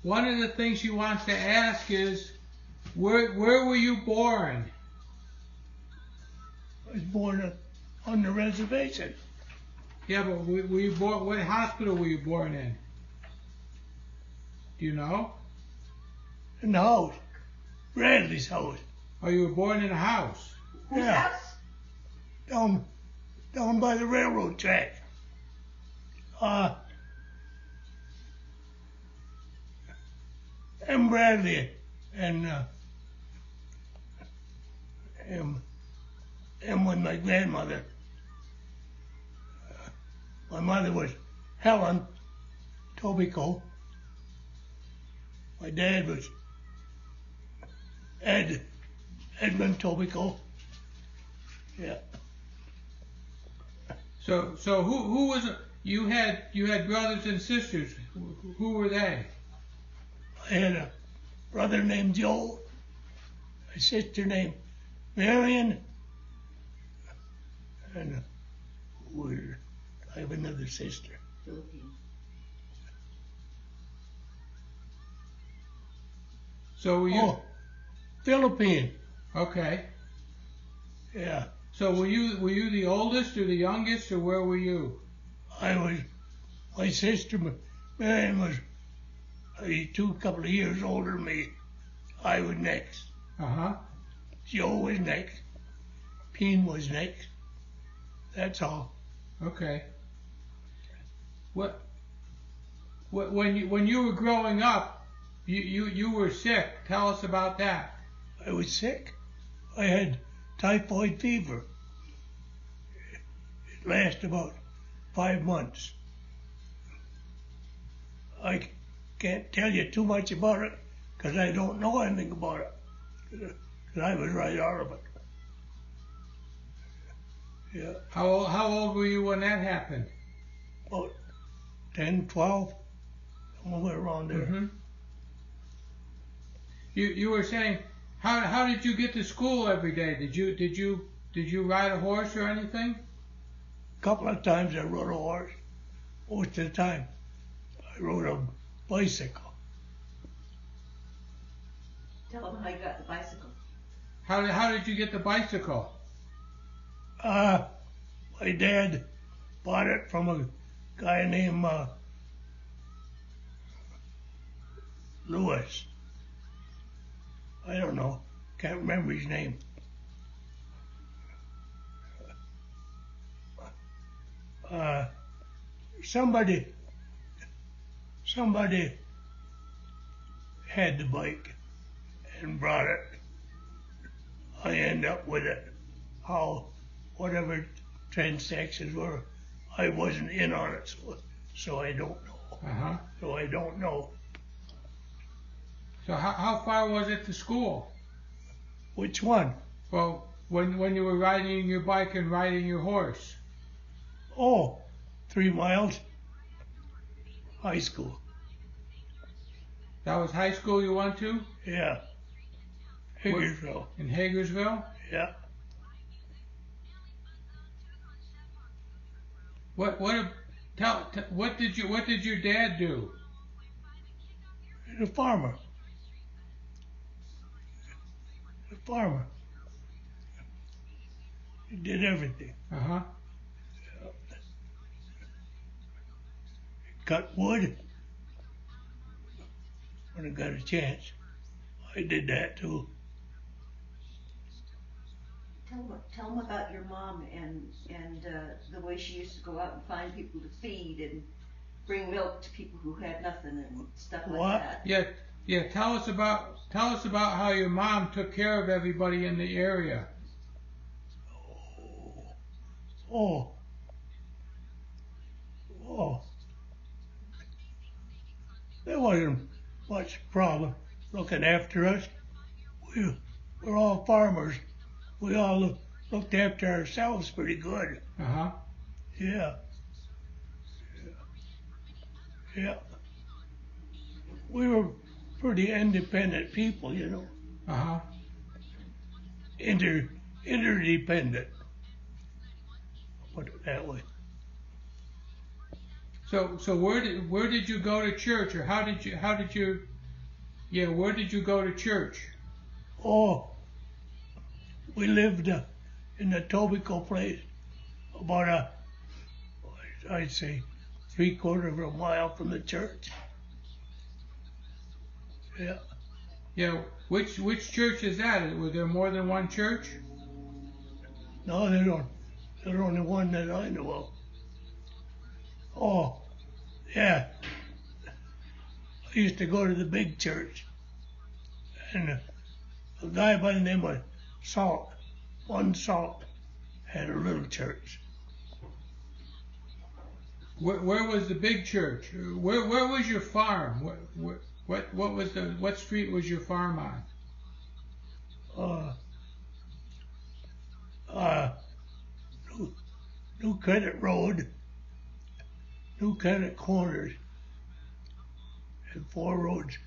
one of the things she wants to ask is, where were you born? I was born on the reservation. Yeah, but were you born? What hospital were you born in? Do you know? In the house. Bradley's house. Oh, you were born in a house. Whose Yeah. house? Down by the railroad track. M. Bradley and M was my grandmother. My mother was Helen Tobicoe. My dad was Edmund Tobicoe. Yeah. So who was you had brothers and sisters? Who were they? I had a brother named Joe, a sister named Marion, and I have another sister. Philippines. So were you? Oh, Philippine. Okay. Yeah. So were you the oldest or the youngest, or where were you? My sister Marion was a couple of years older than me. I was next. Joe was next. Peen was next. That's all. Okay. When you were growing up, you were sick. Tell us about that. I was sick. I had typhoid fever. It lasted about 5 months. I can't tell you too much about it because I don't know anything about it. Because I was right out of it. Yeah. How old were you when that happened? About 10, 12, somewhere around there. Mm-hmm. You were saying, how did you get to school every day? Did you ride a horse or anything? A couple of times I rode a horse. Most of the time I rode a bicycle. Tell them how you got the bicycle. How did you get the bicycle? My dad bought it from a guy named Lewis. I don't know. Can't remember his name. Somebody had the bike and brought it. I end up with it. Whatever transactions were, I wasn't in on it, so I don't know. So I don't know. So how far was it to school? Which one? Well, when you were riding your bike and riding your horse. Oh, 3 miles. High school. That was high school you went to? Yeah. Hagersville. In Hagersville? Yeah. What did your dad do? He's a farmer. A farmer. He did everything. Uh-huh. Cut wood when I got a chance. I did that too. Tell them about your mom and the way she used to go out and find people to feed and bring milk to people who had nothing and stuff like that. Yeah. Tell us about how your mom took care of everybody in the area. Oh. There wasn't much problem looking after us. We're all farmers. We all looked after ourselves pretty good. Uh-huh. Yeah. We were pretty independent people, you know. Uh-huh. Interdependent. I'll put it that way. So where did you go to church, or where did you go to church? Oh, we lived in the Tobicoe place, about I'd say 3/4 of a mile from the church. Yeah. Yeah. Which church is that? Was there more than one church? No, there's only one that I know of. Oh, yeah. I used to go to the big church, and a guy by the name of Salt, had a little church. Where was the big church? Where was your farm? What street was your farm on? New Credit Road, New Credit Corners, and 4 roads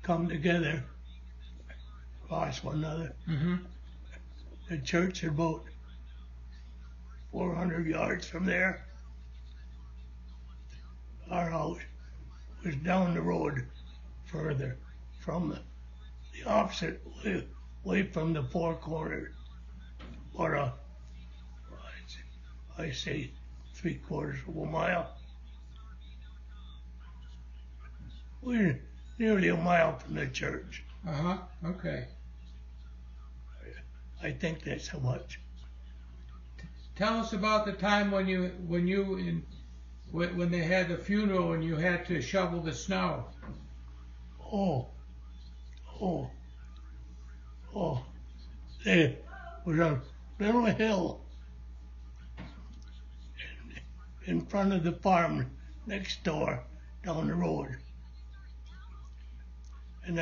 come together, cross one another. Mm-hmm. The church is about 400 yards from there. Our house was down the road further, from the opposite way from the 4 corners, or I say 3/4 of a mile. We're nearly a mile from the church. Okay. I think that's how much. Tell us about the time when they had the funeral and you had to shovel the snow. There was a little hill in front of the farm next door down the road. And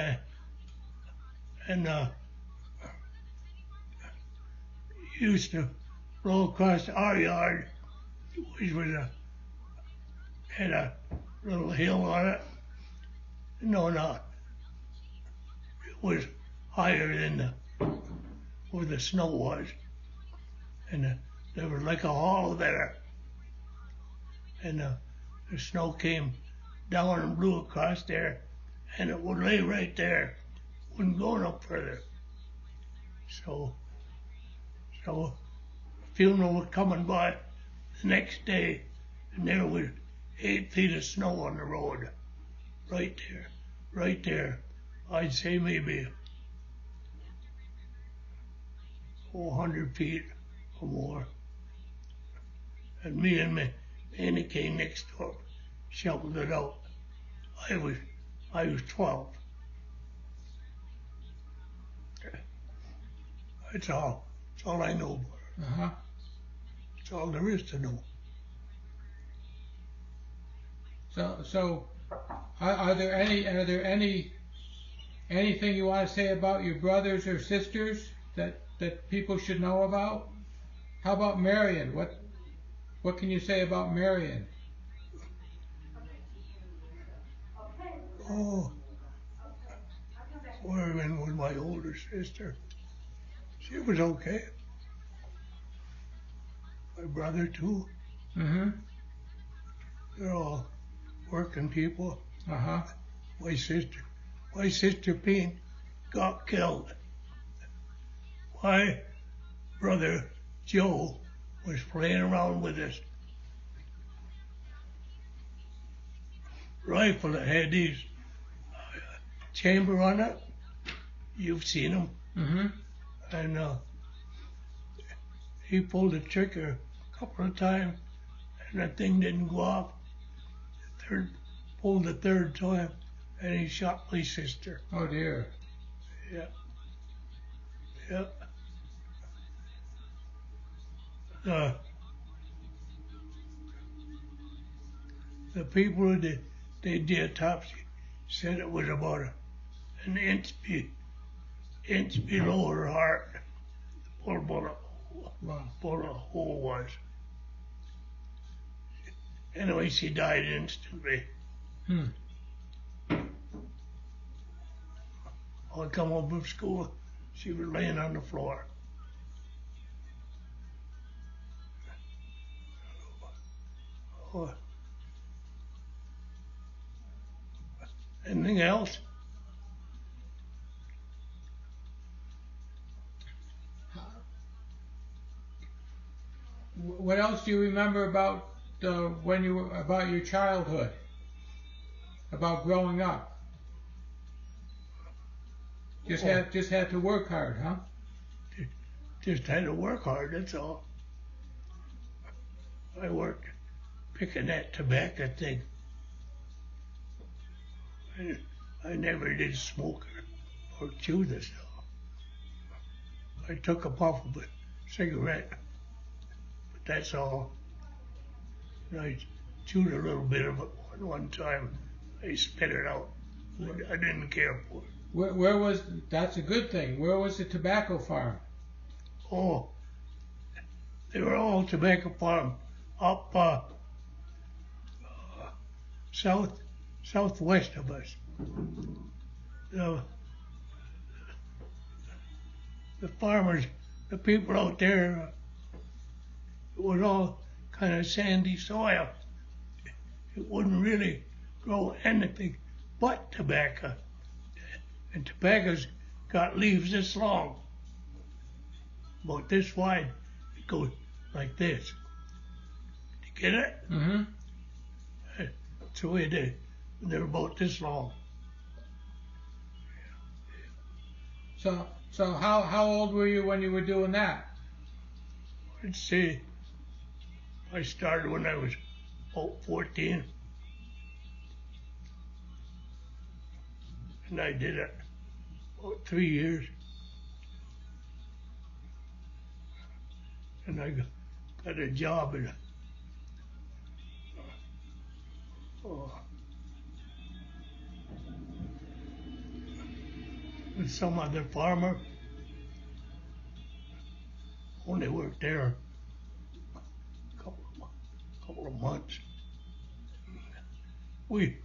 used to roll across our yard, which had a little hill on it. No, it was higher than where the snow was, and there was like a hollow there, and the snow came down and blew across there, and it would lay right there, wouldn't go no further. So the funeral was coming by the next day, and there was 8 feet of snow on the road, right there. I'd say maybe 400 feet or more. And me and Annie came next door, shoveled it out. I was 12. That's all I know about her. That's all there is to know. So, are there anything you want to say about your brothers or sisters that people should know about? How about Marion? What can you say about Marion? Marion was my older sister. She was okay. My brother too. Mm-hmm. They're all working people. My sister Pete got killed. My brother Joe was playing around with his rifle that had these chamber on it. You've seen them. Mm-hmm. And he pulled the trigger a couple of times, and the thing didn't go off. Pulled the third time, and he shot my sister. Oh dear. Yeah. The people that they did the autopsy said it was about an inch below her heart. Or what a hole was. Anyway, she died instantly. I come home from school, she was laying on the floor. Anything else? What else do you remember about about your childhood? About growing up? Just had to work hard, huh? Just had to work hard, that's all. I worked picking that tobacco thing. I never did smoke or chew the stuff. I took a puff of a cigarette, but that's all. And I chewed a little bit of it one time. I spit it out. I didn't care for it. Where was, that's a good thing. Where was the tobacco farm? Oh, they were all tobacco farm up southwest of us. The farmers, the people out there, it was all kind of sandy soil. It wouldn't really grow anything but tobacco. And tobacco's got leaves this long, about this wide. It goes like this. You get it? Mm-hmm. That's the way it is. They're about this long. So how old were you when you were doing that? I'd say I started when I was about 14. And I did it about 3 years. And I got a job in with some other farmer. Only worked there a couple of months. We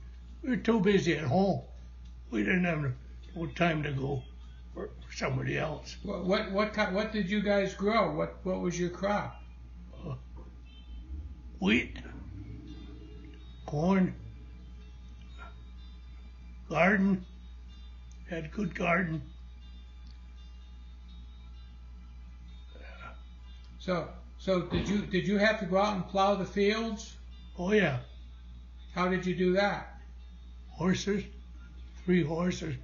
were too busy at home. We didn't have no time to go work for somebody else. What did you guys grow? What was your crop? Wheat, corn, garden. Had good garden. So did you have to go out and plow the fields? Oh yeah. How did you do that? Horses, 3 horses,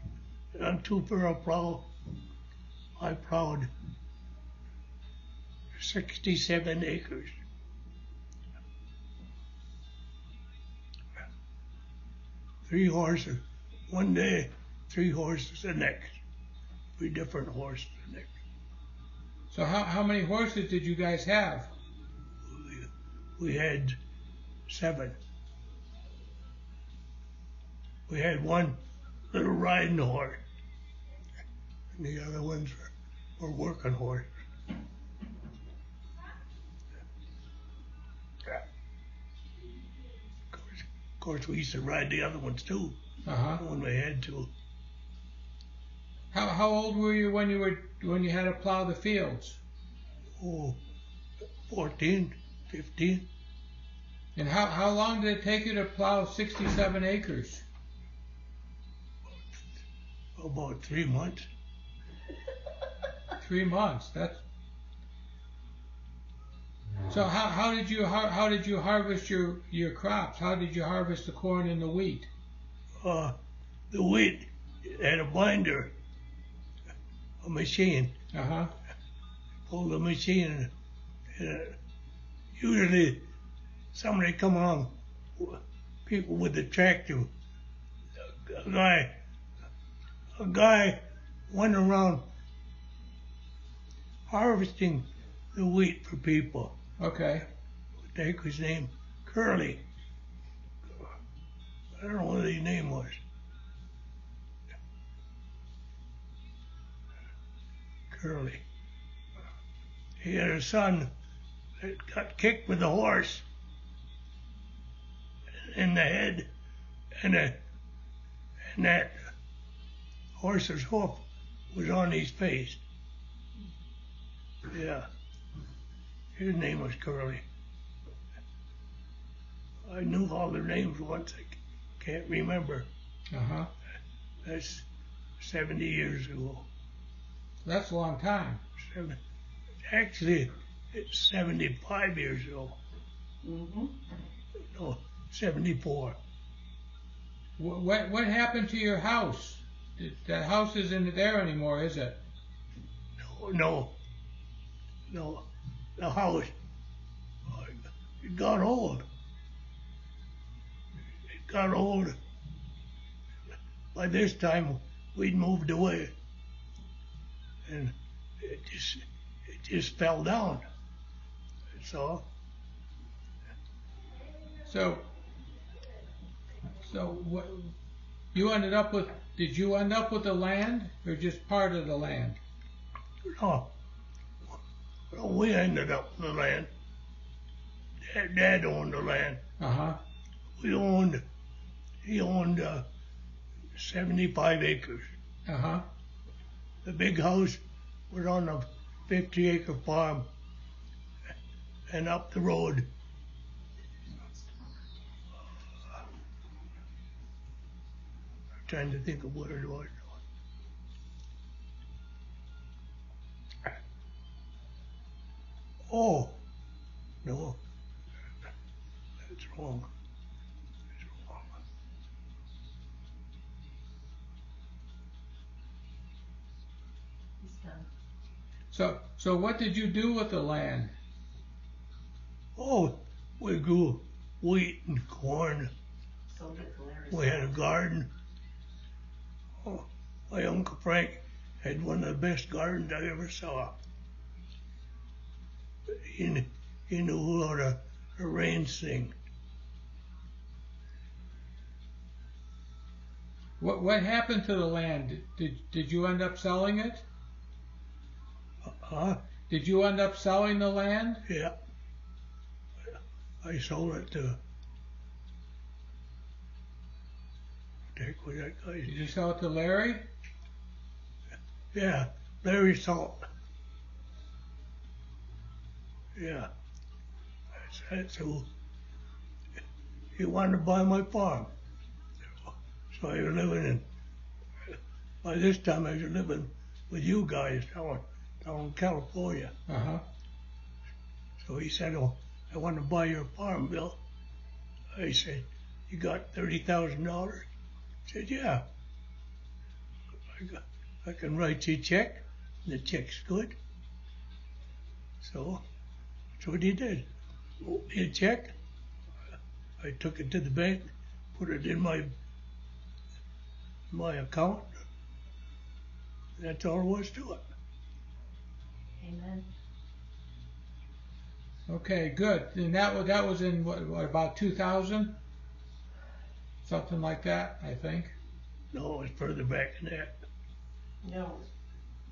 and 2 for a plow. I plowed 67 acres. 3 horses one day, 3 horses the next. 3 different horses the next. So how many horses did you guys have? We had 7. We had 1 little riding horse, and the other ones were working horses. Of course, we used to ride the other ones too. When we had to. How old were you when you had to plow the fields? Oh, 14, 15. And how long did it take you to plow 67 acres? About 3 months. 3 months. That's. So how did you harvest your crops? How did you harvest the corn and the wheat? The wheat had a binder, a machine. Pull the machine, and usually somebody come along, people with the tractor. A guy went around harvesting the wheat for people. Okay. What the heck was his name? Curly. I don't know what his name was. Curly. He had a son that got kicked with a horse in the head, and that horse's hoof was on his face. Yeah. His name was Curly. I knew all their names once. I can't remember. Uh-huh. That's 70 years ago. That's a long time. Actually, it's 75 years ago. Mm-hmm. No, 74. What happened to your house? That house isn't there anymore, is it? No. The house, it got old. It got old. By this time, we'd moved away, and it just fell down. That's all. So what you ended up with? Did you end up with the land, or just part of the land? No. Well, we ended up with the land. Dad owned the land. Uh-huh. He owned 75 acres. Uh-huh. The big house was on a 50-acre farm, and up the road, I'm trying to think of what it was. Oh, no, that's wrong. He's done. So what did you do with the land? Oh, we grew wheat and corn. Sold it to Larry's. We had a garden. Oh, my Uncle Frank had one of the best gardens I ever saw. He knew how to arrange things. What happened to the land? Did you end up selling it? Huh? Did you end up selling the land? Yeah. I sold it to. Take what that guy. Did you sell it to Larry? Yeah, Larry Salt. Yeah. That's who. He wanted to buy my farm. So I was living in. By this time I was living with you guys down in California. Uh-huh. So he said, "Oh, I want to buy your farm, Bill." I said, "You got $30,000?" He said, "Yeah. I can write you a check, and the check's good." So that's what he did. Wrote me a check. I took it to the bank, put it in my account. That's all there was to it. Amen. Okay, good. And that was in what about 2000? Something like that, I think. No, it's further back than that. No,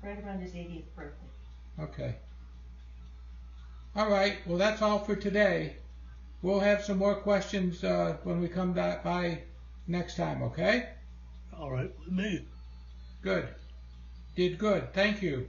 right around his 80th birthday. Okay. All right. Well, that's all for today. We'll have some more questions when we come back by next time, okay? All right with me. Good. Did good. Thank you.